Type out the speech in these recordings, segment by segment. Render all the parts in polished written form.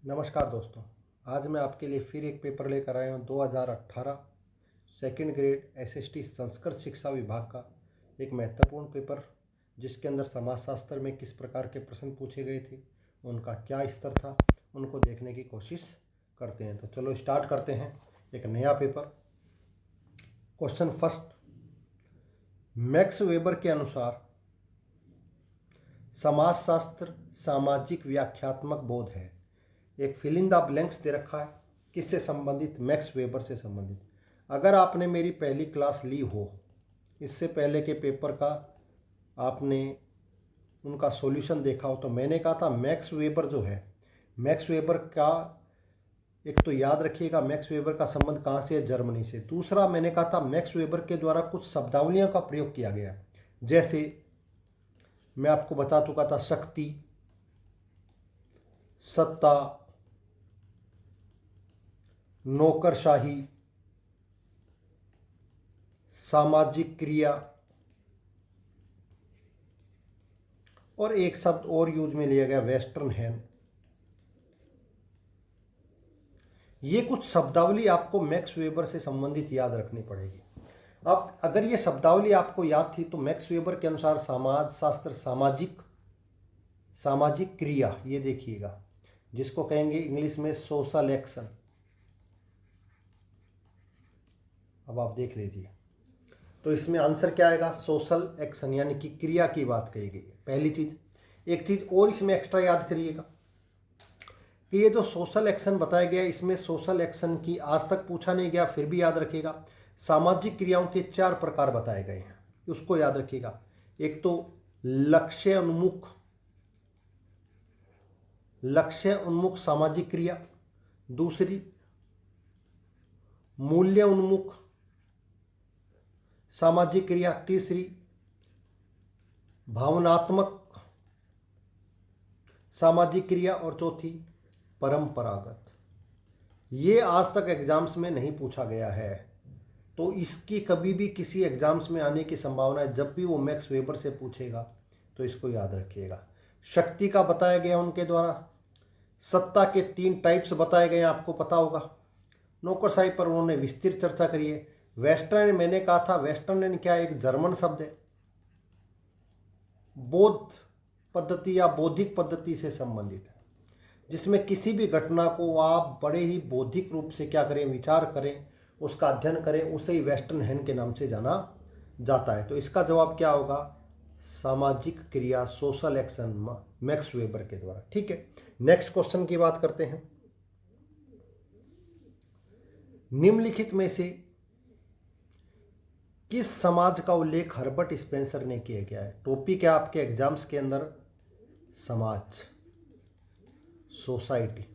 नमस्कार दोस्तों। आज मैं आपके लिए फिर एक पेपर लेकर आया हूँ 2018 सेकंड ग्रेड एसएसटी संस्कृत शिक्षा विभाग का एक महत्वपूर्ण पेपर, जिसके अंदर समाजशास्त्र में किस प्रकार के प्रश्न पूछे गए थे, उनका क्या स्तर था, उनको देखने की कोशिश करते हैं। तो चलो स्टार्ट करते हैं एक नया paper. Question first, max weber के अनुसार समाजशास्त्र सामाजिक व्याख्यात्मक बोध है। एक फिल इन द ब्लैंक्स दे रखा है, किससे संबंधित? मैक्स वेबर से संबंधित। अगर आपने मेरी पहली क्लास ली हो, इससे पहले के पेपर का आपने उनका सॉल्यूशन देखा हो, तो मैंने कहा था मैक्स वेबर जो है, मैक्स वेबर का एक तो याद रखिएगा, मैक्स वेबर का संबंध कहाँ से है? जर्मनी से। दूसरा मैंने कहा था मैक्स वेबर के द्वारा कुछ शब्दावलियों का प्रयोग किया गया, जैसे मैं आपको बता चुका था शक्ति, सत्ता, नौकरशाही, सामाजिक क्रिया, और एक शब्द और यूज में लिया गया वेस्टर्न हैंड। ये कुछ शब्दावली आपको मैक्स वेबर से संबंधित याद रखनी पड़ेगी। अब अगर ये शब्दावली आपको याद थी तो मैक्स वेबर के अनुसार समाज शास्त्र सामाजिक क्रिया, ये देखिएगा, जिसको कहेंगे इंग्लिश में सोशल एक्शन। अब आप देख लीजिए, तो इसमें आंसर क्या आएगा? सोशल एक्शन, यानी कि क्रिया की बात कही गई है। पहली चीज। एक चीज और इसमें एक्स्ट्रा याद करिएगा कि ये जो सोशल एक्शन बताया गया, इसमें सोशल एक्शन की आज तक पूछा नहीं गया, फिर भी याद रखिएगा। सामाजिक क्रियाओं के 4 प्रकार बताए गए हैं, उसको याद रखिएगा। एक तो लक्ष्य उन्मुख सामाजिक क्रिया, दूसरी मूल्य उन्मुख सामाजिक क्रिया, तीसरी भावनात्मक सामाजिक क्रिया, और चौथी परंपरागत। ये आज तक एग्जाम्स में नहीं पूछा गया है, तो इसकी कभी भी किसी एग्जाम्स में आने की संभावना है। जब भी वो मैक्स वेबर से पूछेगा तो इसको याद रखिएगा। शक्ति का बताया गया उनके द्वारा। सत्ता के 3 टाइप्स बताए गए, आपको पता होगा। नौकरशाही पर उन्होंने विस्तृत चर्चा करी है। वेस्टर्न, मैंने कहा था वेस्टर्न क्या, एक जर्मन शब्द है, बौद्ध पद्धति या बौद्धिक पद्धति से संबंधित है, जिसमें किसी भी घटना को आप बड़े ही बौद्धिक रूप से क्या करें, विचार करें, उसका अध्ययन करें, उसे ही वेस्टर्न हैंड के नाम से जाना जाता है। तो इसका जवाब क्या होगा? सामाजिक क्रिया, सोशल एक्शन, मैक्स वेबर के द्वारा। ठीक है, नेक्स्ट क्वेश्चन की बात करते हैं। निम्नलिखित में से किस समाज का उल्लेख हर्बर्ट स्पेंसर ने किया गया है? टॉपिक है आपके एग्जाम्स के अंदर समाज, सोसाइटी।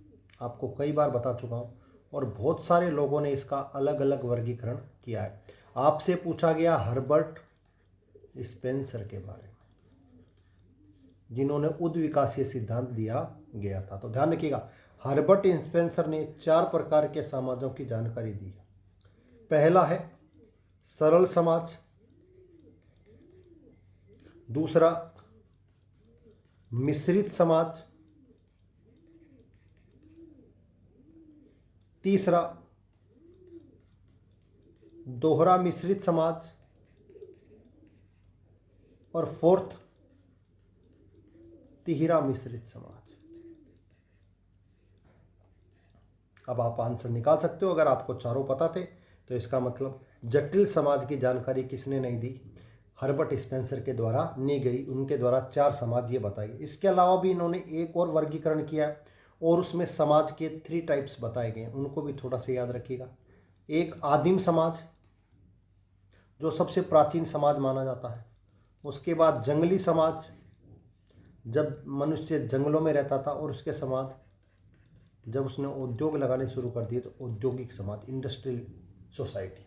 आपको कई बार बता चुका हूं, और बहुत सारे लोगों ने इसका अलग अलग वर्गीकरण किया है। आपसे पूछा गया हर्बर्ट स्पेंसर के बारे में, जिन्होंने उद्विकासीय सिद्धांत दिया गया था। तो ध्यान रखिएगा, हर्बर्ट स्पेंसर ने 4 प्रकार के समाजों की जानकारी दी। पहला है सरल समाज, दूसरा मिश्रित समाज, तीसरा दोहरा मिश्रित समाज, और फोर्थ तिहरा मिश्रित समाज। अब आप आंसर निकाल सकते हो। अगर आपको चारों पता थे तो इसका मतलब जटिल समाज की जानकारी किसने नहीं दी? हर्बर्ट स्पेंसर के द्वारा नी गई। उनके द्वारा 4 समाज ये बताए गए। इसके अलावा भी इन्होंने एक और वर्गीकरण किया है, और उसमें समाज के 3 टाइप्स बताए गए, उनको भी थोड़ा सा याद रखिएगा। एक आदिम समाज, जो सबसे प्राचीन समाज माना जाता है। उसके बाद जंगली समाज, जब मनुष्य जंगलों में रहता था, और उसके समाज जब उसने उद्योग लगाने शुरू कर दिए तो औद्योगिक समाज, इंडस्ट्रियल सोसाइटी।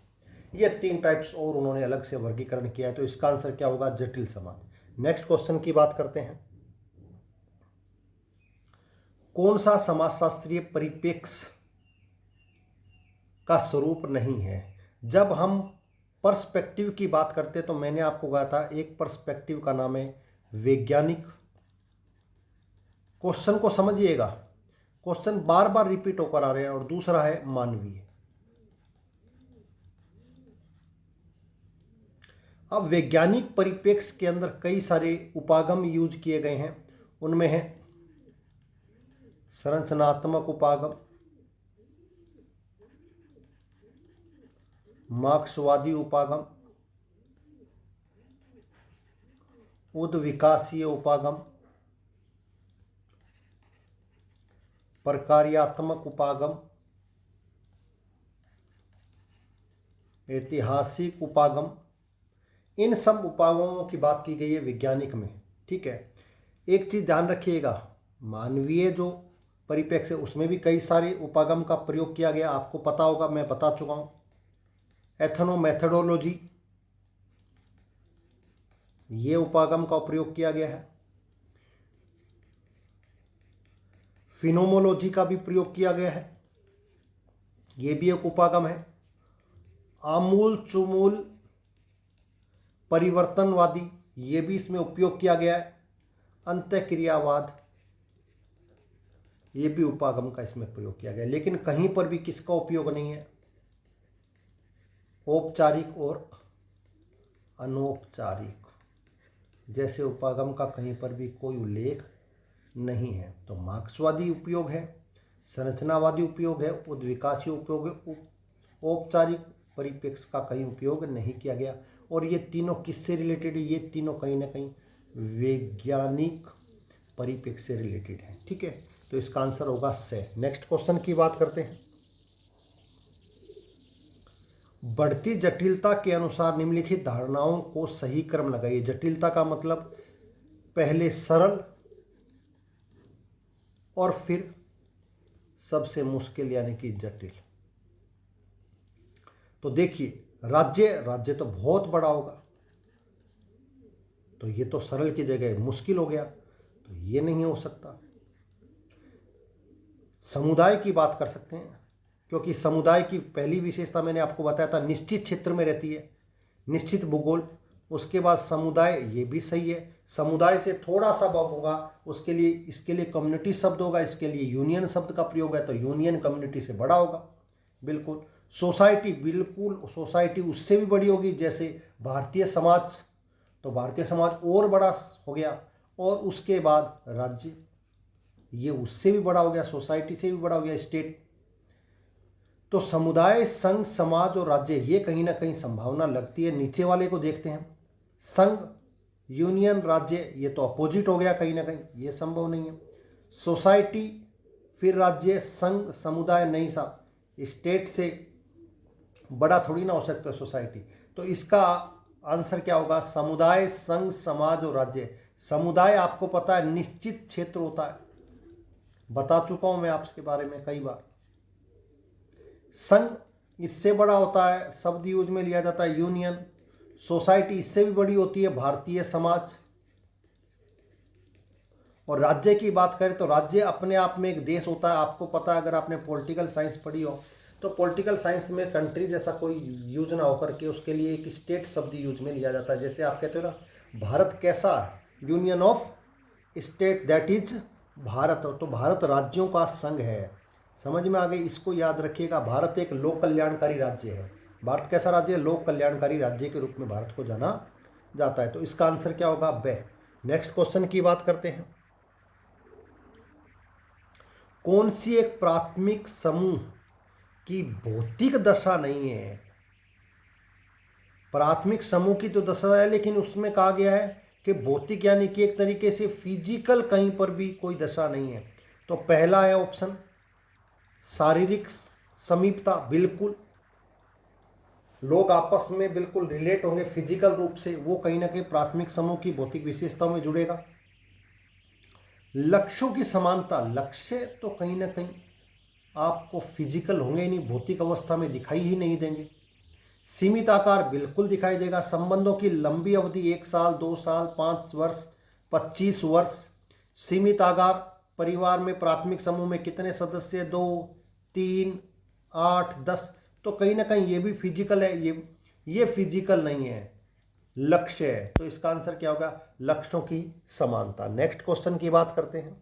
ये 3 टाइप्स और उन्होंने अलग से वर्गीकरण किया है। तो इसका आंसर क्या होगा? जटिल समाज। नेक्स्ट क्वेश्चन की बात करते हैं। कौन सा समाजशास्त्रीय परिप्रेक्ष्य का स्वरूप नहीं है? जब हम पर्सपेक्टिव की बात करते तो मैंने आपको कहा था एक पर्सपेक्टिव का नाम है वैज्ञानिक। क्वेश्चन को समझिएगा, क्वेश्चन बार बार रिपीट होकर आ रहे हैं। और दूसरा है मानवीय। अब वैज्ञानिक परिप्रेक्ष्य के अंदर कई सारे उपागम यूज किए गए हैं। उनमें है संरचनात्मक उपागम, मार्क्सवादी उपागम, उद्विकासीय उपागम, प्रकार्यात्मक उपागम, ऐतिहासिक उपागम। इन सब उपागमों की बात की गई है वैज्ञानिक में। ठीक है, एक चीज ध्यान रखिएगा, मानवीय जो परिप्रेक्ष्य है उसमें भी कई सारे उपागम का प्रयोग किया गया। आपको पता होगा, मैं बता चुका हूं। एथनोमेथोडोलॉजी, ये उपागम का प्रयोग किया गया है। फिनोमोलॉजी का भी प्रयोग किया गया है, ये भी एक उपागम है। आमूल चूमूल परिवर्तनवादी, ये भी इसमें उपयोग किया गया है। अंतःक्रियावाद, ये भी उपागम का इसमें प्रयोग किया गया है। लेकिन कहीं पर भी किसका उपयोग नहीं है, औपचारिक और अनौपचारिक जैसे उपागम का कहीं पर भी कोई उल्लेख नहीं है। तो मार्क्सवादी उपयोग है, संरचनावादी उपयोग है, उद्विकासीय उपयोग है, औपचारिक परिप्रेक्ष्य का कहीं उपयोग नहीं किया गया। और ये तीनों किससे रिलेटेड है, ये तीनों कहीं ना कहीं वैज्ञानिक परिप्रेक्ष्य से रिलेटेड है। ठीक है, तो इसका आंसर होगा से। नेक्स्ट क्वेश्चन की बात करते हैं। बढ़ती जटिलता के अनुसार निम्नलिखित धारणाओं को सही क्रम लगाइए। जटिलता का मतलब पहले सरल और फिर सबसे मुश्किल यानी कि जटिल। तो देखिए, राज्य तो बहुत बड़ा होगा, तो ये तो सरल की जगह मुश्किल हो गया, तो ये नहीं हो सकता। समुदाय की बात कर सकते हैं, क्योंकि समुदाय की पहली विशेषता मैंने आपको बताया था, निश्चित क्षेत्र में रहती है, निश्चित भूगोल। उसके बाद समुदाय, ये भी सही है। समुदाय से थोड़ा सा बड़ा होगा, उसके लिए इसके लिए कम्युनिटी शब्द होगा, इसके लिए यूनियन शब्द का प्रयोग है, तो यूनियन कम्युनिटी से बड़ा होगा। बिल्कुल। सोसाइटी, बिल्कुल सोसाइटी उससे भी बड़ी होगी, जैसे भारतीय समाज, तो भारतीय समाज और बड़ा हो गया। और उसके बाद राज्य, ये उससे भी बड़ा हो गया, सोसाइटी से भी बड़ा हो गया, स्टेट। तो समुदाय, संघ, समाज और राज्य, ये कहीं ना कहीं संभावना लगती है। नीचे वाले को देखते हैं, संघ, यूनियन, राज्य, ये तो अपोजिट हो गया कहीं ना कहीं, ये संभव नहीं है। सोसाइटी, फिर राज्य, संघ, समुदाय, नहीं साहब, स्टेट से बड़ा थोड़ी ना हो सकता सोसाइटी। तो इसका आंसर क्या होगा, समुदाय, संघ, समाज और राज्य। समुदाय आपको पता है निश्चित क्षेत्र होता है, बता चुका हूं मैं आपके बारे में कई बार। संघ इससे बड़ा होता है, शब्द यूज में लिया जाता है यूनियन। सोसाइटी इससे भी बड़ी होती है, भारतीय समाज। और राज्य की बात करें तो राज्य अपने आप में एक देश होता है। आपको पता है, अगर आपने पॉलिटिकल साइंस पढ़ी हो तो पॉलिटिकल साइंस में कंट्री जैसा कोई यूज ना होकर के उसके लिए एक स्टेट शब्द यूज में लिया जाता है। जैसे आप कहते हो ना, भारत कैसा है, union of state, that is Bharat. तो भारत राज्यों का संघ है। समझ में आ गई, इसको याद रखिएगा। भारत एक लोक कल्याणकारी राज्य है। भारत कैसा राज्य है, लोक कल्याणकारी राज्य के रूप में भारत को जाना जाता है। तो इसका आंसर क्या होगा, बे। नेक्स्ट क्वेश्चन की बात करते हैं। कौन सी एक प्राथमिक समूह की भौतिक दशा नहीं है। प्राथमिक समूह की तो दशा है, लेकिन उसमें कहा गया है कि भौतिक यानी कि एक तरीके से फिजिकल कहीं पर भी कोई दशा नहीं है। तो पहला है ऑप्शन शारीरिक समीपता। बिल्कुल, लोग आपस में बिल्कुल रिलेट होंगे फिजिकल रूप से, वो कहीं ना कहीं प्राथमिक समूह की भौतिक विशेषताओं में जुड़ेगा। लक्ष्यों की समानता, लक्ष्य तो कहीं ना कहीं आपको फिजिकल होंगे ही नहीं, भौतिक अवस्था में दिखाई ही नहीं देंगे। सीमित आकार बिल्कुल दिखाई देगा। संबंधों की लंबी अवधि 1 साल, 2 साल, 5 वर्ष, 25 वर्ष। सीमित आकार परिवार में प्राथमिक समूह में कितने सदस्य, 2, 3, 8, 10। तो कहीं ना कहीं ये भी फिजिकल है, ये फिजिकल नहीं है, लक्ष्य है। तो इसका आंसर क्या होगा, लक्ष्यों की समानता। नेक्स्ट क्वेश्चन की बात करते हैं।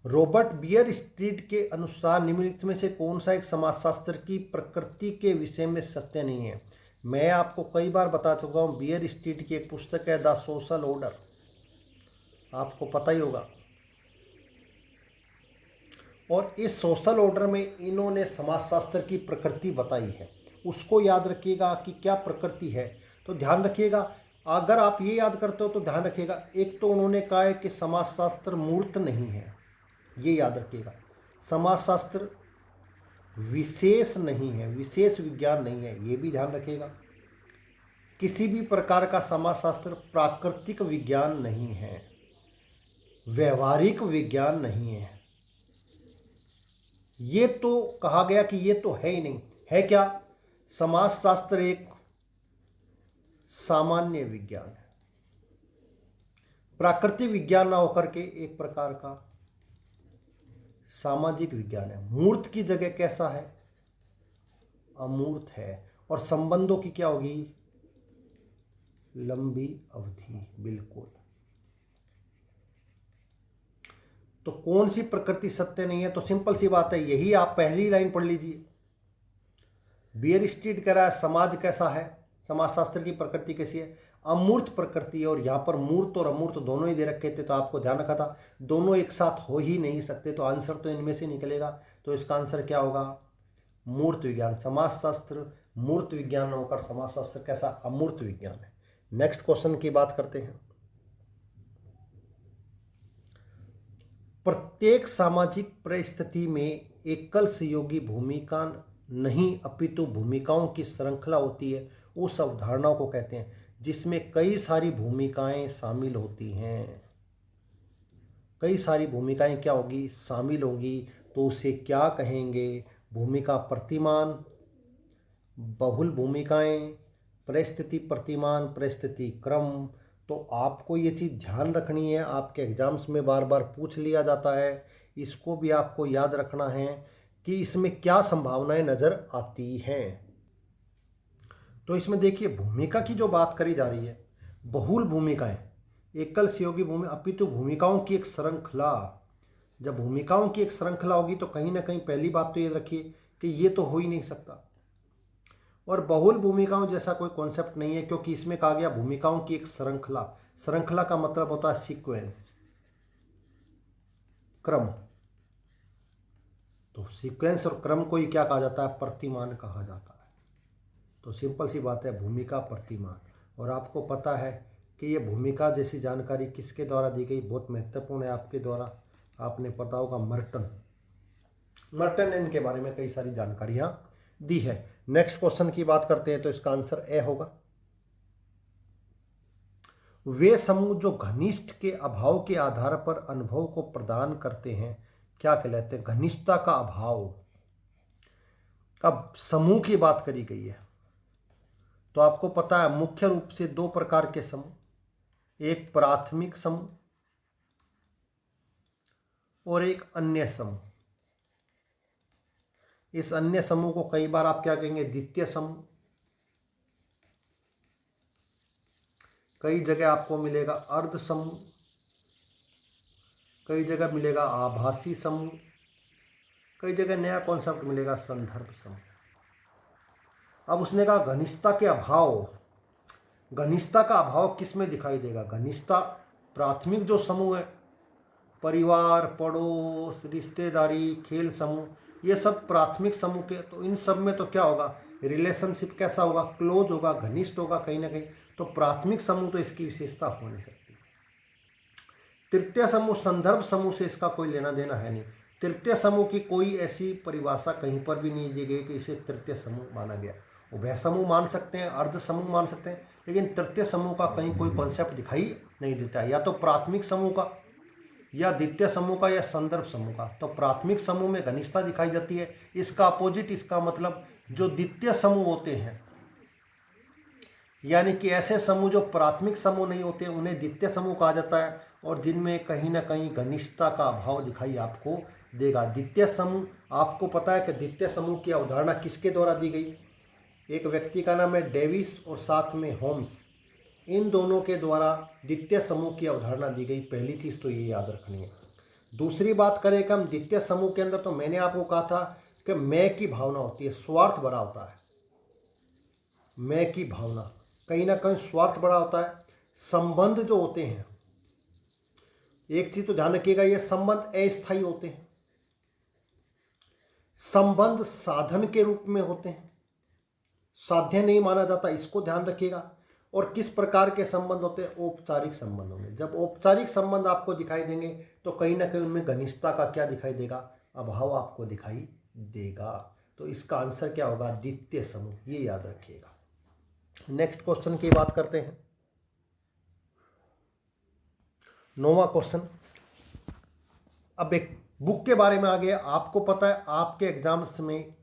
रॉबर्ट बियर स्ट्रीट के अनुसार निम्नलिखित में से कौन सा एक समाजशास्त्र की प्रकृति के विषय में सत्य नहीं है। मैं आपको कई बार बता चुका हूँ, बियर स्ट्रीट की एक पुस्तक है द सोशल ऑर्डर, आपको पता ही होगा। और इस सोशल ऑर्डर में इन्होंने समाजशास्त्र की प्रकृति बताई है, उसको याद रखिएगा कि क्या प्रकृति है। तो ध्यान रखिएगा, अगर आप ये याद करते हो तो ध्यान रखिएगा, एक तो उन्होंने कहा है कि समाजशास्त्र मूर्त नहीं है, ये याद रखिएगा। समाजशास्त्र विशेष नहीं है, विशेष विज्ञान नहीं है, ये भी ध्यान रखिएगा। किसी भी प्रकार का समाजशास्त्र प्राकृतिक विज्ञान नहीं है, व्यवहारिक विज्ञान नहीं है। ये तो कहा गया कि ये तो है ही नहीं, है क्या? समाजशास्त्र एक सामान्य विज्ञान है, प्राकृतिक विज्ञान ना होकर के एक प्रकार का सामाजिक विज्ञान है। मूर्त की जगह कैसा है? अमूर्त है। और संबंधों की क्या होगी? लंबी अवधि, बिल्कुल। तो कौन सी प्रकृति सत्य नहीं है? तो सिंपल सी बात है, यही आप पहली लाइन पढ़ लीजिए। बियर स्ट्रीट कह रहा है समाज कैसा है, समाजशास्त्र की प्रकृति कैसी है? अमूर्त प्रकृति है। और यहाँ पर मूर्त और अमूर्त दोनों ही दे रखे थे, तो आपको ध्यान रखा था दोनों एक साथ हो ही नहीं सकते, तो आंसर तो इनमें से निकलेगा। तो इसका आंसर क्या होगा? मूर्त विज्ञान। समाजशास्त्र मूर्त विज्ञान होकर समाजशास्त्र कैसा? अमूर्त विज्ञान है। नेक्स्ट क्वेश्चन की बात करते हैं। प्रत्येक सामाजिक परिस्थिति में एकल सहयोगी भूमिका नहीं अपितु भूमिकाओं की श्रृंखला होती है, उस अवधारणा को कहते हैं जिसमें कई सारी भूमिकाएं शामिल होती हैं। कई सारी भूमिकाएं क्या होगी? शामिल होगी। तो उसे क्या कहेंगे? भूमिका प्रतिमान, बहुल भूमिकाएं, परिस्थिति प्रतिमान, परिस्थिति क्रम। तो आपको ये चीज़ ध्यान रखनी है, आपके एग्जाम्स में बार बार पूछ लिया जाता है, इसको भी आपको याद रखना है कि इसमें क्या संभावनाएं नज़र आती हैं। तो इसमें देखिए, भूमिका की जो बात करी जा रही है, बहुल भूमिकाएं, एकल सहयोगी भूमिका अपितु भूमिकाओं की एक श्रृंखला। जब भूमिकाओं की एक श्रृंखला होगी तो कहीं ना कहीं पहली बात तो ये रखिए कि ये तो हो ही नहीं सकता। और बहुल भूमिकाओं जैसा कोई कॉन्सेप्ट नहीं है, क्योंकि इसमें कहा गया भूमिकाओं की एक श्रृंखला। श्रृंखला का मतलब होता है सीक्वेंस, क्रम। तो सीक्वेंस और क्रम को ही क्या कहा जाता है? प्रतिमान कहा जाता है। तो सिंपल सी बात है, भूमिका प्रतिमान। और आपको पता है कि ये भूमिका जैसी जानकारी किसके द्वारा दी गई? बहुत महत्वपूर्ण है आपके द्वारा, आपने पता होगा, मर्टन ने इनके बारे में कई सारी जानकारियां दी है। नेक्स्ट क्वेश्चन की बात करते हैं, तो इसका आंसर ए होगा। वे समूह जो घनिष्ठ के अभाव के आधार पर अनुभव को प्रदान करते हैं क्या कहलाते हैं? घनिष्ठता का अभाव। अब समूह की बात करी गई है, तो आपको पता है मुख्य रूप से दो प्रकार के समूह, एक प्राथमिक समूह और एक अन्य समूह। इस अन्य समूह को कई बार आप क्या कहेंगे? द्वितीय समूह। कई जगह आपको मिलेगा अर्ध समूह, कई जगह मिलेगा आभासी समूह, कई जगह नया कॉन्सेप्ट मिलेगा संदर्भ समूह। अब उसने कहा घनिष्ठता के अभाव। घनिष्ठता का अभाव किस में दिखाई देगा? घनिष्ठता प्राथमिक जो समूह है, परिवार, पड़ोस, रिश्तेदारी, खेल समूह, ये सब प्राथमिक समूह के। तो इन सब में तो क्या होगा? रिलेशनशिप कैसा होगा? क्लोज होगा, घनिष्ठ होगा कहीं ना कहीं। तो प्राथमिक समूह तो इसकी विशेषता हो नहीं सकती। तृतीय समूह, संदर्भ समूह से इसका कोई लेना देना है नहीं। तृतीय समूह की कोई ऐसी परिभाषा कहीं पर भी नहीं दी गई कि इसे तृतीय समूह माना गया। उभय समूह मान सकते हैं, अर्ध समूह मान सकते हैं, लेकिन तृतीय समूह का कहीं कोई कॉन्सेप्ट दिखाई नहीं देता है। या तो प्राथमिक समूह का, या द्वितीय समूह का, या संदर्भ समूह का। तो प्राथमिक समूह में घनिष्ठता दिखाई जाती है। इसका अपोजिट, इसका मतलब जो द्वितीय समूह होते हैं, यानी कि ऐसे समूह जो प्राथमिक समूह नहीं होते उन्हें द्वितीय समूह कहा जाता है, और जिनमें कहीं ना कहीं घनिष्ठता का अभाव दिखाई आपको देगा। द्वितीय समूह, आपको पता है कि द्वितीय समूह की अवधारणा किसके द्वारा दी गई? एक व्यक्ति का नाम है डेविस और साथ में होम्स, इन दोनों के द्वारा द्वितीय समूह की अवधारणा दी गई। पहली चीज़ तो ये याद रखनी है। दूसरी बात करें कि हम द्वितीय समूह के अंदर, तो मैंने आपको कहा था कि मैं की भावना होती है, स्वार्थ बड़ा होता है। मैं की भावना कहीं ना कहीं स्वार्थ बड़ा होता है। संबंध जो होते हैं, एक चीज तो ध्यान रखिएगा, ये संबंध अस्थायी होते हैं। संबंध साधन के रूप में होते हैं, साध्य नहीं माना जाता, इसको ध्यान रखिएगा। और किस प्रकार के संबंध होते हैं? औपचारिक संबंध होंगे। जब औपचारिक संबंध आपको दिखाई देंगे तो कहीं ना कहीं उनमें घनिष्ठता का क्या दिखाई देगा? अभाव आपको दिखाई देगा। तो इसका आंसर क्या होगा? द्वितीय समूह, ये याद रखिएगा। नेक्स्ट क्वेश्चन की बात करते हैं। 9वां क्वेश्चन। अब एक बुक के बारे में आ गया। आपको पता है आपके एग्जाम्स में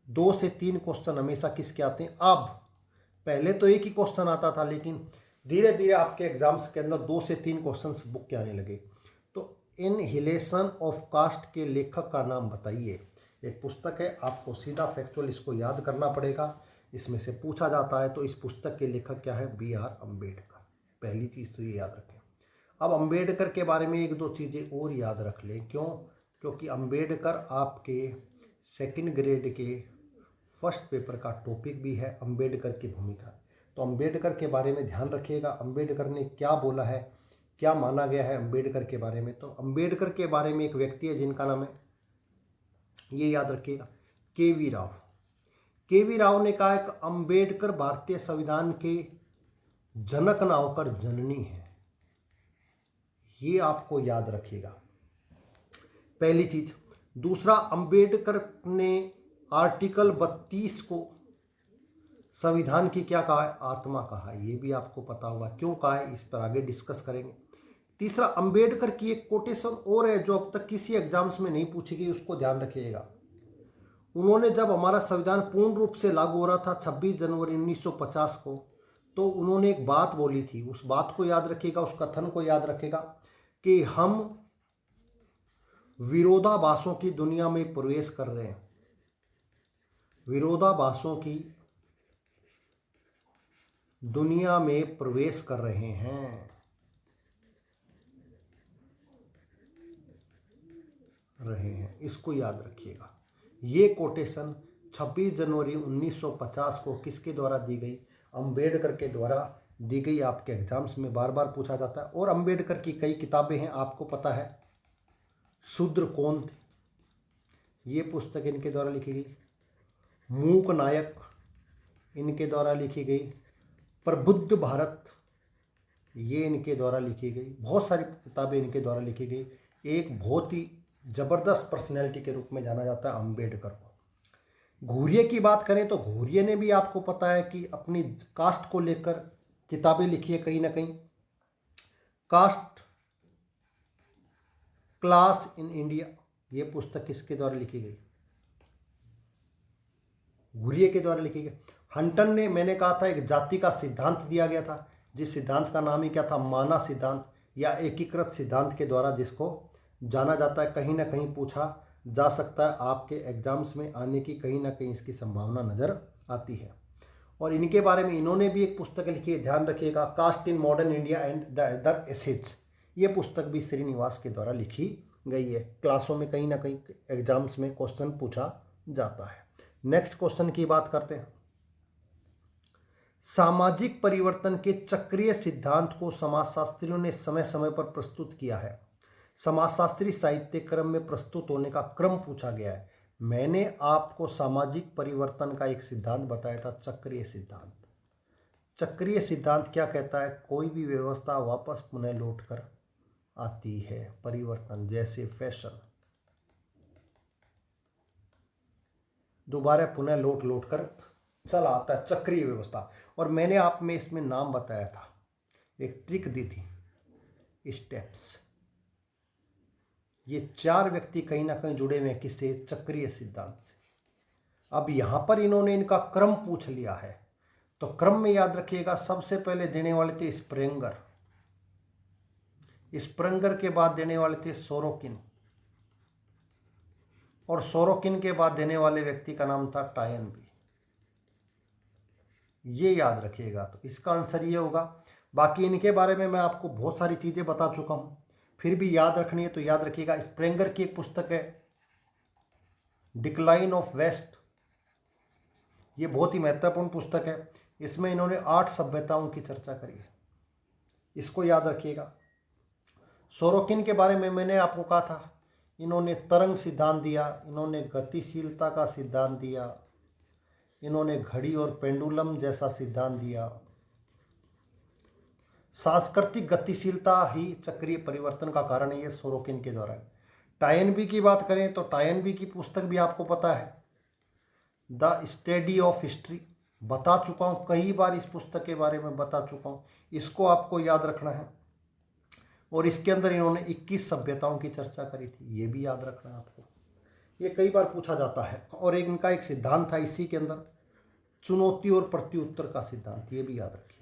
2 से 3 क्वेश्चन हमेशा किसके आते हैं? अब पहले तो एक ही क्वेश्चन आता था, लेकिन धीरे धीरे आपके एग्जाम्स के अंदर 2 से 3 क्वेश्चंस बुक के आने लगे। तो इनहिलेशन ऑफ कास्ट के लेखक का नाम बताइए। एक पुस्तक है, आपको सीधा फैक्चुअल इसको याद करना पड़ेगा, इसमें से पूछा जाता है। तो इस पुस्तक के लेखक क्या है? B.R. अम्बेडकर। पहली चीज़ तो ये याद रखें। अब अम्बेडकर के बारे में 1-2 चीज़ें और याद रख लें। क्यों? क्योंकि अम्बेडकर आपके सेकंड ग्रेड के फर्स्ट पेपर का टॉपिक भी है, अम्बेडकर की भूमिका। तो अम्बेडकर के बारे में ध्यान रखिएगा, अम्बेडकर ने क्या बोला है, क्या माना गया है अम्बेडकर के बारे में। तो अम्बेडकर के बारे में एक व्यक्ति है जिनका नाम है, ये याद रखिएगा, के.वी. राव। के.वी. राव ने कहा है कि अम्बेडकर भारतीय संविधान के जनक ना होकर जननी है। ये आपको याद रखिएगा, पहली चीज। दूसरा, अम्बेडकर ने आर्टिकल 32 को संविधान की क्या कहा है? आत्मा कहा है। ये भी आपको पता होगा क्यों कहा है, इस पर आगे डिस्कस करेंगे। तीसरा, अम्बेडकर की एक कोटेशन और है जो अब तक किसी एग्जाम्स में नहीं पूछी गई, उसको ध्यान रखिएगा। उन्होंने जब हमारा संविधान पूर्ण रूप से लागू हो रहा था 26 जनवरी 1950 को, तो उन्होंने एक बात बोली थी। उस बात को याद रखिएगा, उस कथन को याद रखिएगा कि हम विरोधाभासों की दुनिया में प्रवेश कर रहे हैं। विरोधाभासों की दुनिया में प्रवेश कर रहे हैं, इसको याद रखिएगा। ये कोटेशन 26 जनवरी 1950 को किसके द्वारा दी गई? अम्बेडकर के द्वारा दी गई। आपके एग्जाम्स में बार बार पूछा जाता है। और अम्बेडकर की कई किताबें हैं, आपको पता है। शूद्र कौन थे, ये पुस्तक इनके द्वारा लिखी गई। मूक नायक इनके द्वारा लिखी गई। प्रबुद्ध भारत, ये इनके द्वारा लिखी गई। बहुत सारी किताबें इनके द्वारा लिखी गई। एक बहुत ही जबरदस्त पर्सनैलिटी के रूप में जाना जाता है अम्बेडकर को। घुरिये की बात करें तो घुरिये ने भी आपको पता है कि अपनी कास्ट को लेकर किताबें लिखी है कहीं ना कहीं। कास्ट क्लास इन इंडिया, ये पुस्तक किसके द्वारा लिखी गई? घुरिये के द्वारा लिखी गई। हंटन ने, मैंने कहा था, एक जाति का सिद्धांत दिया गया था, जिस सिद्धांत का नाम ही क्या था? माना सिद्धांत या एकीकृत सिद्धांत के द्वारा जिसको जाना जाता है। कहीं ना कहीं पूछा जा सकता है, आपके एग्जाम्स में आने की कहीं ना कहीं इसकी संभावना नज़र आती है। और इनके बारे में इन्होंने भी एक पुस्तक लिखी है, ध्यान रखिएगा, caste in modern India and the other essays. ये पुस्तक भी श्रीनिवास के द्वारा लिखी गई है। क्लासों में कहीं ना कहीं एग्जाम्स में क्वेश्चन पूछा जाता है। नेक्स्ट क्वेश्चन की बात करते हैं। सामाजिक परिवर्तन के चक्रीय सिद्धांत को समाजशास्त्रियों ने समय समय पर प्रस्तुत किया है। समाजशास्त्री साहित्य क्रम में प्रस्तुत होने का क्रम पूछा गया है। मैंने आपको सामाजिक परिवर्तन का एक सिद्धांत बताया था, चक्रीय सिद्धांत। चक्रीय सिद्धांत क्या कहता है? कोई भी व्यवस्था वापस पुनः लौट कर आती है। परिवर्तन जैसे फैशन दोबारा पुनः लौट कर चला आता है, चक्रीय व्यवस्था। और मैंने आप में इसमें नाम बताया था, एक ट्रिक दी थी, स्टेप्स। ये 4 व्यक्ति कहीं ना कहीं जुड़े हुए हैं किससे? चक्रीय सिद्धांत से। अब यहां पर इन्होंने इनका क्रम पूछ लिया है, तो क्रम में याद रखिएगा, सबसे पहले देने वाले थे स्प्रेंगर, स्प्रेंगर के बाद देने वाले थे सोरोकिन, और सोरोकिन के बाद देने वाले व्यक्ति का नाम था टायनबी। ये याद रखिएगा। तो इसका आंसर ये होगा। बाकी इनके बारे में मैं आपको बहुत सारी चीज़ें बता चुका हूँ। फिर भी याद रखनी है तो याद रखिएगा, स्प्रेंगर की एक पुस्तक है डिक्लाइन ऑफ वेस्ट। ये बहुत ही महत्वपूर्ण पुस्तक है। इसमें इन्होंने 8 सभ्यताओं की चर्चा करी है, इसको याद रखिएगा। सोरोकिन के बारे में मैंने आपको कहा था, इन्होंने तरंग सिद्धांत दिया, इन्होंने गतिशीलता का सिद्धांत दिया, इन्होंने घड़ी और पेंडुलम जैसा सिद्धांत दिया। सांस्कृतिक गतिशीलता ही चक्रीय परिवर्तन का कारण है, ये सोरोकिन के द्वारा। टायनबी की बात करें तो टायनबी की पुस्तक भी आपको पता है, द स्टडी ऑफ हिस्ट्री। बता चुका हूँ कई बार, इस पुस्तक के बारे में बता चुका हूँ, इसको आपको याद रखना है। और इसके अंदर इन्होंने 21 सभ्यताओं की चर्चा करी थी, ये भी याद रखना है आपको, ये कई बार पूछा जाता है। और इनका एक सिद्धांत था इसी के अंदर, चुनौती और प्रत्युत्तर का सिद्धांत, ये भी याद रखिएगा।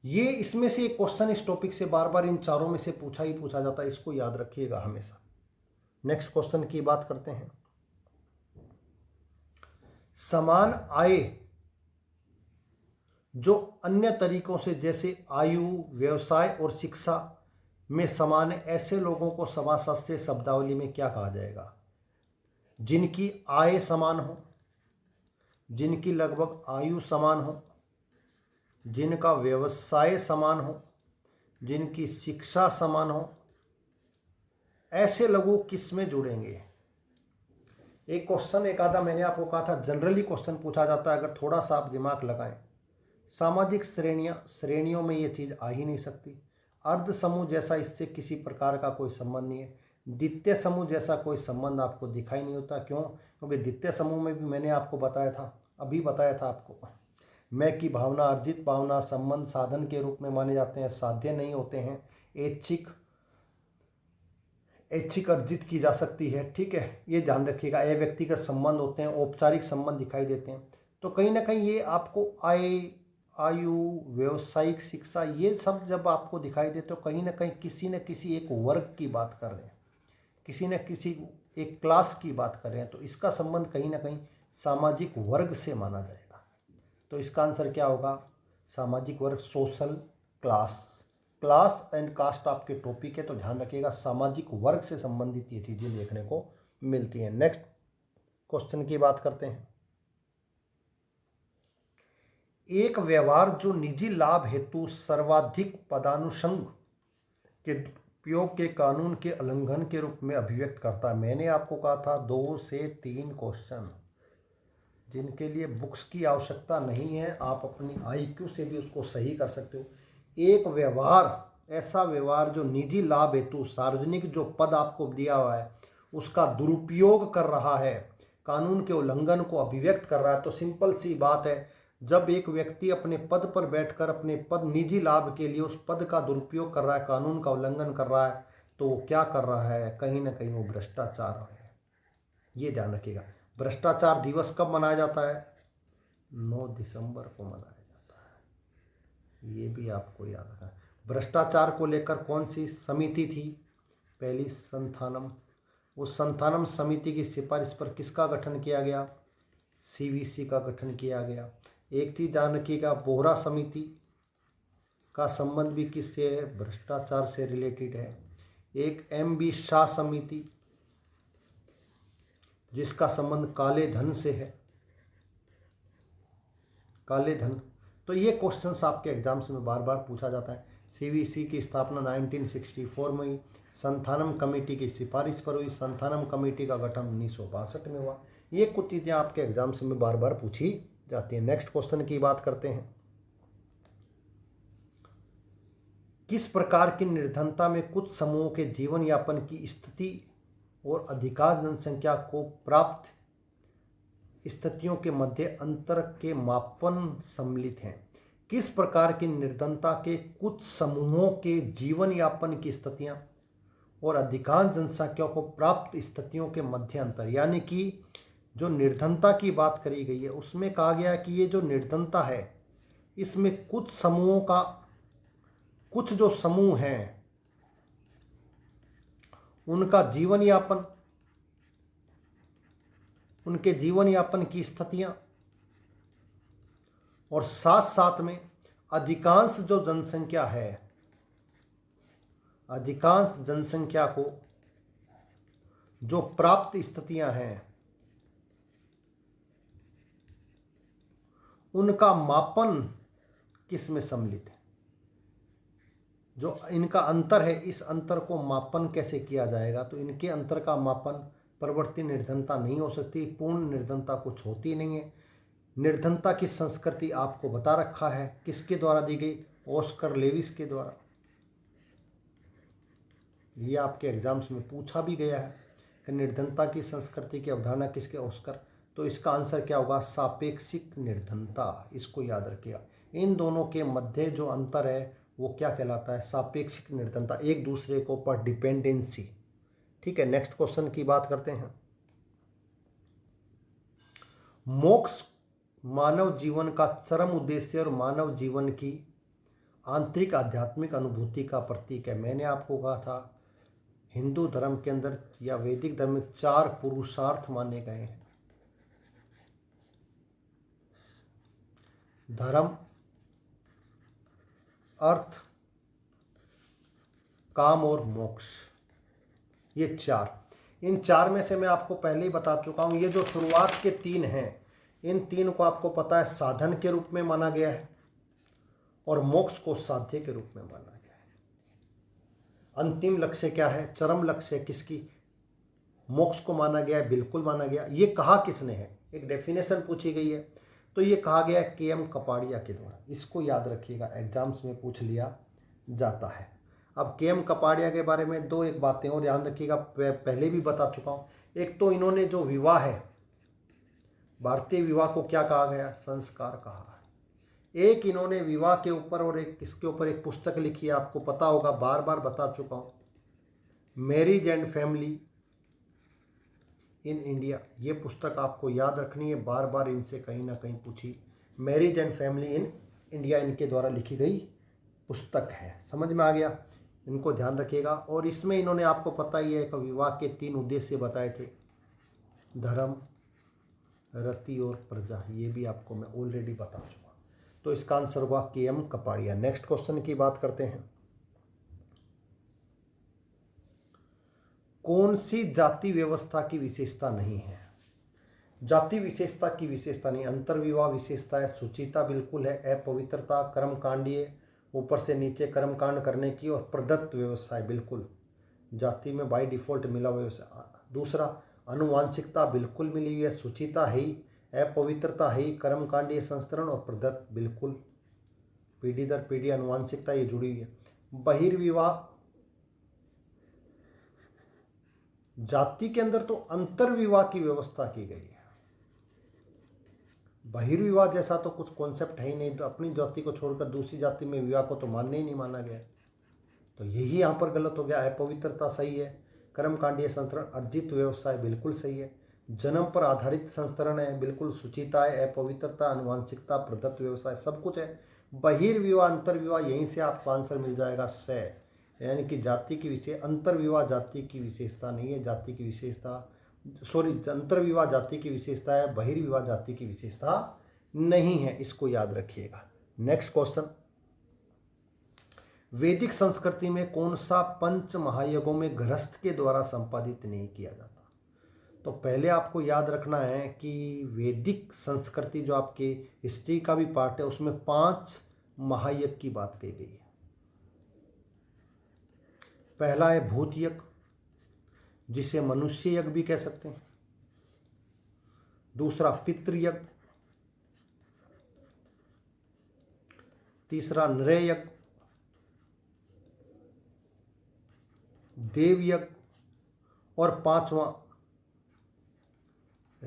ये इसमें से एक क्वेश्चन इस टॉपिक से बार बार इन चारों में से पूछा ही पूछा जाता है, इसको याद रखिएगा हमेशा। नेक्स्ट क्वेश्चन की बात करते हैं। समान आय जो अन्य तरीकों से जैसे आयु, व्यवसाय और शिक्षा में समान है, ऐसे लोगों को समासशास्त्रीय शब्दावली में क्या कहा जाएगा? जिनकी आय समान हो, जिनकी लगभग आयु समान हो, जिनका व्यवसाय समान हो, जिनकी शिक्षा समान हो, ऐसे लोग किस में जुड़ेंगे? एक क्वेश्चन एक आधा मैंने आपको कहा था जनरली क्वेश्चन पूछा जाता है, अगर थोड़ा सा आप दिमाग लगाएं। सामाजिक श्रेणियों में ये चीज़ आ ही नहीं सकती। अर्ध समूह जैसा इससे किसी प्रकार का कोई संबंध नहीं है। द्वितीय समूह जैसा कोई संबंध आपको दिखाई नहीं होता। क्यों? क्योंकि द्वितीय समूह में भी मैंने आपको बताया था, अभी बताया था आपको, मैं की भावना, अर्जित भावना, संबंध साधन के रूप में माने जाते हैं, साध्य नहीं होते हैं, ऐच्छिक अर्जित की जा सकती है। ठीक है, ये ध्यान रखिएगा। व्यक्तिगत संबंध होते हैं, औपचारिक संबंध दिखाई देते हैं। तो कहीं ना कहीं ये आपको आयु, व्यवसायिक शिक्षा, ये सब जब आपको दिखाई दे तो कहीं ना कहीं किसी न किसी एक वर्ग की बात कर रहे हैं, किसी न किसी एक क्लास की बात कर रहे हैं। तो इसका संबंध कहीं ना कहीं सामाजिक वर्ग से माना जाएगा। तो इसका आंसर क्या होगा? सामाजिक वर्ग, सोशल क्लास एंड कास्ट आपके टॉपिक है, तो ध्यान रखिएगा सामाजिक वर्ग से संबंधित ये चीज़ें देखने को मिलती हैं। नेक्स्ट क्वेश्चन की बात करते हैं। एक व्यवहार जो निजी लाभ हेतु सर्वाधिक पदानुषंग के उपयोग के कानून के उल्लंघन के रूप में अभिव्यक्त करता है। मैंने आपको कहा था 2 से 3 क्वेश्चन जिनके लिए बुक्स की आवश्यकता नहीं है, आप अपनी IQ से भी उसको सही कर सकते हो। एक व्यवहार, ऐसा व्यवहार जो निजी लाभ हेतु सार्वजनिक जो पद आपको दिया हुआ है उसका दुरुपयोग कर रहा है, कानून के उल्लंघन को अभिव्यक्त कर रहा है। तो सिंपल सी बात है, जब एक व्यक्ति अपने पद पर बैठकर अपने पद निजी लाभ के लिए उस पद का दुरुपयोग कर रहा है, कानून का उल्लंघन कर रहा है, तो वो क्या कर रहा है? कहीं ना कहीं वो भ्रष्टाचार है। ये ध्यान रखिएगा। भ्रष्टाचार दिवस कब मनाया जाता है? 9 दिसंबर को मनाया जाता है, ये भी आपको याद रखना। भ्रष्टाचार को लेकर कौन सी समिति थी? पहली संथानम। उस संथानम समिति की सिफारिश पर किसका गठन किया गया? CVC का गठन किया गया। एक चीज ध्यान रखिएगा, बोहरा समिति का संबंध भी किससे है? भ्रष्टाचार से रिलेटेड है। एक MB शाह समिति जिसका संबंध काले धन से है, काले धन। तो ये क्वेश्चंस आपके एग्जाम्स में बार बार पूछा जाता है। CVC की स्थापना 1964 में हुई, संथानम कमेटी की सिफारिश पर हुई, संथानम कमेटी का गठन 1962 में हुआ। ये कुछ चीज़ें आपके एग्जाम्स में बार बार पूछी जाती है। नेक्स्ट क्वेश्चन की बात करते हैं। किस प्रकार की निर्धनता में कुछ समूहों के जीवन यापन की स्थिति और अधिकांश जनसंख्या को प्राप्त स्थितियों के मध्य अंतर के मापन सम्मिलित हैं? किस प्रकार की निर्धनता के कुछ समूहों के जीवन यापन की स्थितियां और अधिकांश जनसंख्या को प्राप्त स्थितियों के मध्य अंतर, यानी कि जो निर्धनता की बात करी गई है उसमें कहा गया कि ये जो निर्धनता है इसमें कुछ समूहों का, कुछ जो समूह हैं उनका जीवन यापन, उनके जीवन यापन की स्थितियां, और साथ साथ में अधिकांश जो जनसंख्या है अधिकांश जनसंख्या को जो प्राप्त स्थितियां हैं उनका मापन किस में सम्मिलित है। जो इनका अंतर है, इस अंतर को मापन कैसे किया जाएगा, तो इनके अंतर का मापन प्रवृत्ति निर्धनता नहीं हो सकती, पूर्ण निर्धनता कुछ होती नहीं है। निर्धनता की संस्कृति आपको बता रखा है, किसके द्वारा दी गई, ऑस्कर लेविस के द्वारा। ये आपके एग्जाम्स में पूछा भी गया है कि निर्धनता की संस्कृति की अवधारणा किसके, ऑस्कर। तो इसका आंसर क्या होगा, सापेक्षिक निर्धनता। इसको याद रखिएगा, इन दोनों के मध्य जो अंतर है वो क्या कहलाता है, सापेक्षिक निर्धनता, एक दूसरे के ऊपर डिपेंडेंसी। ठीक है, नेक्स्ट क्वेश्चन की बात करते हैं। मोक्ष मानव जीवन का चरम उद्देश्य और मानव जीवन की आंतरिक आध्यात्मिक अनुभूति का प्रतीक है। मैंने आपको कहा था हिंदू धर्म के अंदर या वैदिक धर्म में 4 पुरुषार्थ माने गए हैं, धर्म, अर्थ, काम और मोक्ष। ये 4, इन 4 में से मैं आपको पहले ही बता चुका हूं, ये जो शुरुआत के 3 हैं, इन 3 को आपको पता है साधन के रूप में माना गया है और मोक्ष को साध्य के रूप में माना गया है। अंतिम लक्ष्य क्या है, चरम लक्ष्य किसकी, मोक्ष को माना गया है, बिल्कुल माना गया। ये कहा किसने है, एक डेफिनेशन पूछी गई है, तो ये कहा गया है के.एम. कपाड़िया के द्वारा। इसको याद रखिएगा, एग्जाम्स में पूछ लिया जाता है। अब के.एम. कपाड़िया के बारे में एक बातें और ध्यान रखिएगा, पहले भी बता चुका हूँ। एक तो इन्होंने जो विवाह है, भारतीय विवाह को क्या कहा गया, संस्कार कहा है। एक इन्होंने विवाह के ऊपर और एक इसके ऊपर एक पुस्तक लिखी है, आपको पता होगा, बार बार बता चुका हूँ, marriage and family in India. ये पुस्तक आपको याद रखनी है, बार बार इनसे कहीं ना कहीं पूछी। Marriage and family in India इनके द्वारा लिखी गई पुस्तक है, समझ में आ गया, इनको ध्यान रखिएगा। और इसमें इन्होंने आपको पता ही है कि विवाह के 3 उद्देश्य बताए थे, धर्म, रति और प्रजा। ये भी आपको मैं ऑलरेडी बता चुका। तो इसका आंसर हुआ के.एम. कपाड़िया। नेक्स्ट क्वेश्चन की बात करते हैं। कौन सी जाति व्यवस्था की विशेषता नहीं है, जाति विशेषता की विशेषता नहीं, अंतर्विवाह विशेषता है, शुचिता बिल्कुल है, अपवित्रता, कर्मकांडीय ऊपर से नीचे कर्मकांड करने की, और प्रदत्त व्यवसाय बिल्कुल जाति में बाय डिफॉल्ट मिला व्यवसाय। दूसरा, अनुवांशिकता बिल्कुल मिली हुई है, शुचिता है ही, अपवित्रता है ही, कर्मकांडीय संस्करण और प्रदत्त बिल्कुल, पीढ़ी दर पीढ़ी अनुवांशिकता ये जुड़ी हुई है। बहिर्विवाह, जाति के अंदर तो अंतर्विवाह की व्यवस्था की गई है, बहिर्विवाह जैसा तो कुछ कॉन्सेप्ट है ही नहीं, तो अपनी जाति को छोड़कर दूसरी जाति में विवाह को तो मानने ही नहीं माना गया, तो यही यहाँ पर गलत हो गया। अपवित्रता सही है, कर्मकांडीय संस्करण, अर्जित व्यवसाय बिल्कुल सही है, जन्म पर आधारित संस्करण है बिल्कुल, शुचिता है, अपवित्रता, अनुवांशिकता, प्रदत्त व्यवसाय सब कुछ है। बहिर्विवाह, अंतर्विवाह, यहीं से आपको आंसर मिल जाएगा से, यानी कि जाति की विशेष, अंतर्विवाह जाति की विशेषता नहीं है, जाति की विशेषता, अंतर्विवाह जाति की विशेषता है, बहिर्विवाह जाति की विशेषता नहीं है, इसको याद रखिएगा। नेक्स्ट क्वेश्चन, वैदिक संस्कृति में कौन सा पंच महायज्ञों में गृहस्थ के द्वारा संपादित नहीं किया जाता। तो पहले आपको याद रखना है कि वैदिक संस्कृति जो आपके हिस्ट्री का भी पार्ट है, उसमें 5 महायज्ञ की बात कही गई है। पहला है भूत यज्ञ, जिसे मनुष्य यज्ञ भी कह सकते हैं। दूसरा पितृयज्ञ, तीसरा नृयज्ञ, देवयज्ञ, और 5वां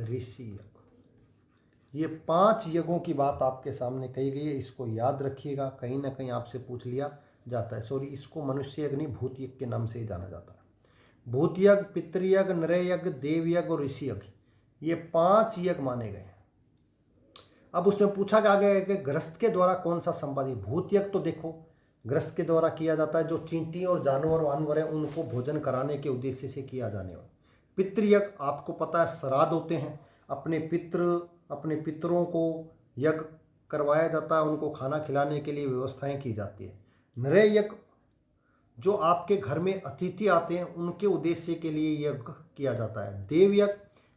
ऋषि यज्ञ। ये 5 यज्ञों की बात आपके सामने कही गई है, इसको याद रखिएगा, कहीं ना कहीं आपसे पूछ लिया जाता है। सॉरी, इसको मनुष्य यज्ञ नहीं, भूत यज्ञ के नाम से ही जाना जाता है। भूत यज्ञ, पितृयज्ञ, नृयज्ञ, देवयज्ञ और ऋषि यज्ञ, ये 5 यज्ञ माने गए हैं। अब उसमें पूछा गया है कि गृहस्थ के द्वारा कौन सा संपादित। भूत यज्ञ तो देखो गृहस्थ के द्वारा किया जाता है, जो चींटी और जानवर वानवर है उनको भोजन कराने के उद्देश्य से किया जाने वाला। पितृयज्ञ आपको पता है, श्राद्ध होते हैं, अपने पितरों को यज्ञ करवाया जाता है, उनको खाना खिलाने के लिए व्यवस्थाएं की जाती है। नृयज्ञ जो आपके घर में अतिथि आते हैं उनके उद्देश्य के लिए यज्ञ किया जाता है। देव यज्ञ,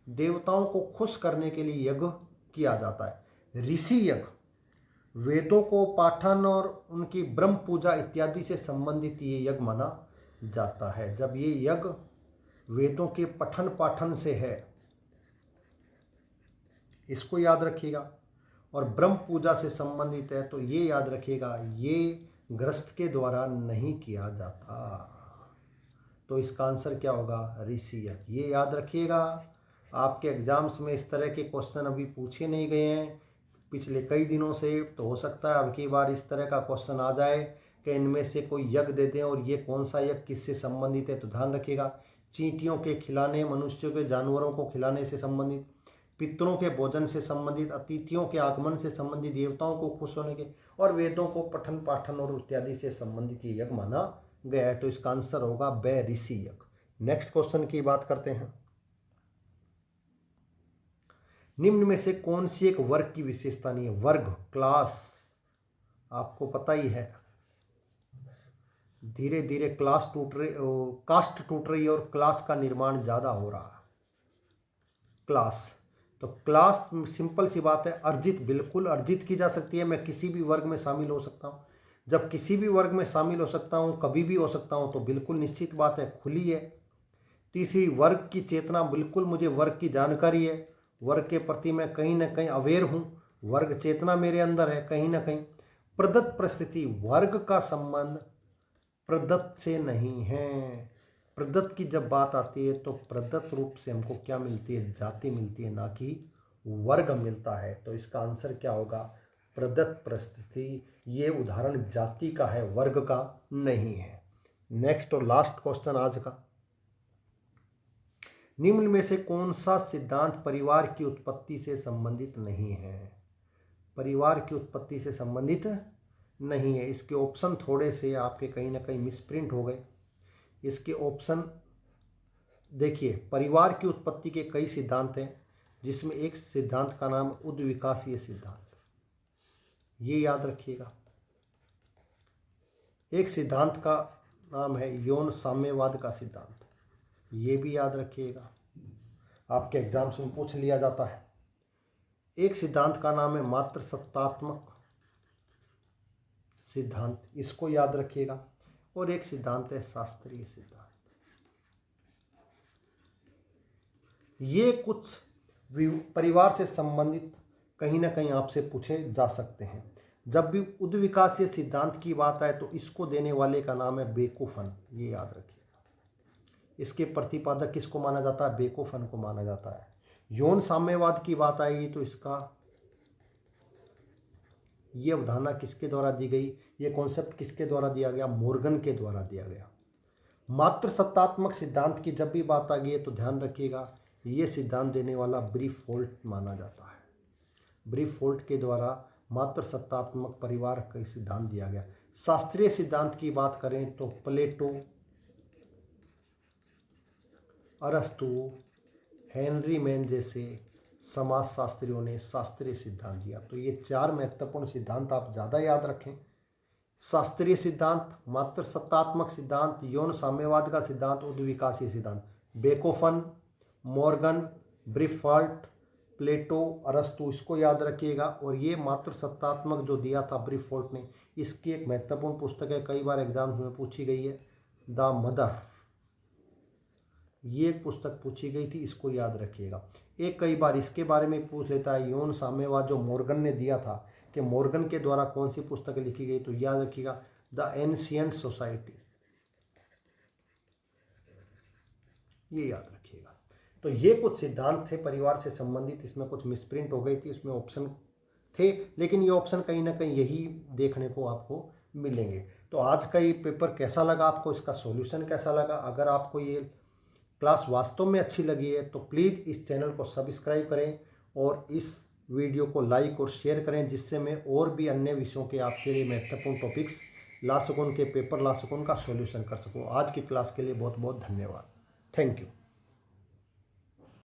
देवताओं को खुश करने के लिए यज्ञ किया जाता है। ऋषि यज्ञ, वेदों को पाठन और उनकी ब्रह्म पूजा इत्यादि से संबंधित ये यज्ञ माना जाता है। जब ये यज्ञ वेदों के पठन पाठन से है, इसको याद रखिएगा, और ब्रह्म पूजा से संबंधित है तो ये याद रखिएगा ये गृहस्थ के द्वारा नहीं किया जाता। तो इसका आंसर क्या होगा? ऋषि यज्ञ। ये याद रखिएगा। आपके एग्जाम्स में इस तरह के क्वेश्चन अभी पूछे नहीं गए हैं पिछले कई दिनों से, तो हो सकता है अब की बार इस तरह का क्वेश्चन आ जाए कि इनमें से कोई यज्ञ दे दें और ये कौन सा यज्ञ किससे संबंधित है। तो ध्यान रखिएगा, चींटियों के खिलाने, मनुष्यों के जानवरों को खिलाने से संबंधित, पितरों के भोजन से संबंधित, अतिथियों के आगमन से संबंधित, देवताओं को खुश होने के, और वेदों को पठन पाठन और इत्यादि से संबंधित ये यज्ञ माना गया है। तो इसका आंसर होगा व ऋषि यज्ञ। नेक्स्ट क्वेश्चन की बात करते हैं। निम्न में से कौन सी एक वर्ग की विशेषता नहीं है? वर्ग, क्लास, आपको पता ही है धीरे धीरे कास्ट टूट रही है और क्लास का निर्माण ज्यादा हो रहा है। क्लास, तो क्लास सिंपल सी बात है, अर्जित, बिल्कुल अर्जित की जा सकती है। मैं किसी भी वर्ग में शामिल हो सकता हूँ। जब किसी भी वर्ग में शामिल हो सकता हूँ, कभी भी हो सकता हूँ, तो बिल्कुल निश्चित बात है खुली है। तीसरी, वर्ग की चेतना, बिल्कुल मुझे वर्ग की जानकारी है, वर्ग के प्रति मैं कहीं ना कहीं अवेयर हूँ, वर्ग चेतना मेरे अंदर है कहीं ना कहीं। प्रदत्त परिस्थिति, वर्ग का संबंध प्रदत्त से नहीं है। प्रदत्त की जब बात आती है तो प्रदत्त रूप से हमको क्या मिलती है? जाति मिलती है, ना कि वर्ग मिलता है। तो इसका आंसर क्या होगा? प्रदत्त परिस्थिति। ये उदाहरण जाति का है, वर्ग का नहीं है। नेक्स्ट और लास्ट क्वेश्चन आज का, निम्न में से कौन सा सिद्धांत परिवार की उत्पत्ति से संबंधित नहीं है? परिवार की उत्पत्ति से संबंधित नहीं है। इसके ऑप्शन थोड़े से आपके कहीं ना कहीं मिसप्रिंट हो गए। इसके ऑप्शन देखिए, परिवार की उत्पत्ति के कई सिद्धांत हैं, जिसमें एक सिद्धांत का नाम उद्विकासीय सिद्धांत, ये याद रखिएगा। एक सिद्धांत का नाम है यौन साम्यवाद का सिद्धांत, ये भी याद रखिएगा, आपके एग्जाम्स में पूछ लिया जाता है। एक सिद्धांत का नाम है मात्र सत्तात्मक सिद्धांत, इसको याद रखिएगा। और एक सिद्धांत है शास्त्रीय सिद्धांत। ये कुछ परिवार से संबंधित कहीं ना कहीं आपसे पूछे जा सकते हैं। जब भी उद्विकासीय सिद्धांत की बात आए तो इसको देने वाले का नाम है बेकोफन, ये याद रखिएगा। इसके प्रतिपादक किसको माना जाता है? बेकोफन को माना जाता है। यौन साम्यवाद की बात आएगी तो इसका ये अवधारणा किसके द्वारा दी गई? ये कॉन्सेप्ट किसके द्वारा दिया गया? मॉर्गन के द्वारा दिया गया। मात्र सत्तात्मक सिद्धांत की जब भी बात आ गई है तो ध्यान रखिएगा, ये सिद्धांत देने वाला ब्रीफोल्ट माना जाता है। ब्रीफोल्ट के द्वारा मात्र सत्तात्मक परिवार का सिद्धांत दिया गया। शास्त्रीय सिद्धांत की बात करें तो प्लेटो, अरस्तु, हेनरी मैन जैसे समाजशास्त्रियों ने शास्त्रीय सिद्धांत दिया। तो ये चार महत्वपूर्ण सिद्धांत आप ज़्यादा याद रखें। शास्त्रीय सिद्धांत, मात्र सत्तात्मक सिद्धांत, यौन साम्यवाद का सिद्धांत, उद्विकासीय सिद्धांत। बेकोफन, मॉर्गन, ब्रीफोल्ट, प्लेटो, अरस्तु, इसको याद रखिएगा। और ये मात्र सत्तात्मक जो दिया था ब्रीफोल्ट ने, इसकी एक महत्वपूर्ण पुस्तक है, कई बार एग्जाम में पूछी गई है, द मदर, ये एक पुस्तक पूछी गई थी, इसको याद रखिएगा। एक कई बार इसके बारे में पूछ लेता है, यौन साम्यवाद जो मॉर्गन ने दिया था, कि मॉर्गन के द्वारा कौन सी पुस्तक लिखी गई, तो याद रखिएगा द एंशिएंट सोसाइटी, ये याद रखिएगा। तो ये कुछ सिद्धांत थे परिवार से संबंधित, इसमें कुछ मिसप्रिंट हो गई थी, इसमें ऑप्शन थे, लेकिन ये ऑप्शन कहीं ना कहीं यही देखने को आपको मिलेंगे। तो आज का ये पेपर कैसा लगा आपको, इसका सॉल्यूशन कैसा लगा? अगर आपको ये क्लास वास्तव में अच्छी लगी है तो प्लीज़ इस चैनल को सब्सक्राइब करें और इस वीडियो को लाइक और शेयर करें, जिससे मैं और भी अन्य विषयों के आपके लिए महत्वपूर्ण टॉपिक्स ला सकूँ, उनके पेपर ला सकूँ, उनका सॉल्यूशन कर सकूँ। आज की क्लास के लिए बहुत बहुत धन्यवाद। Thank you.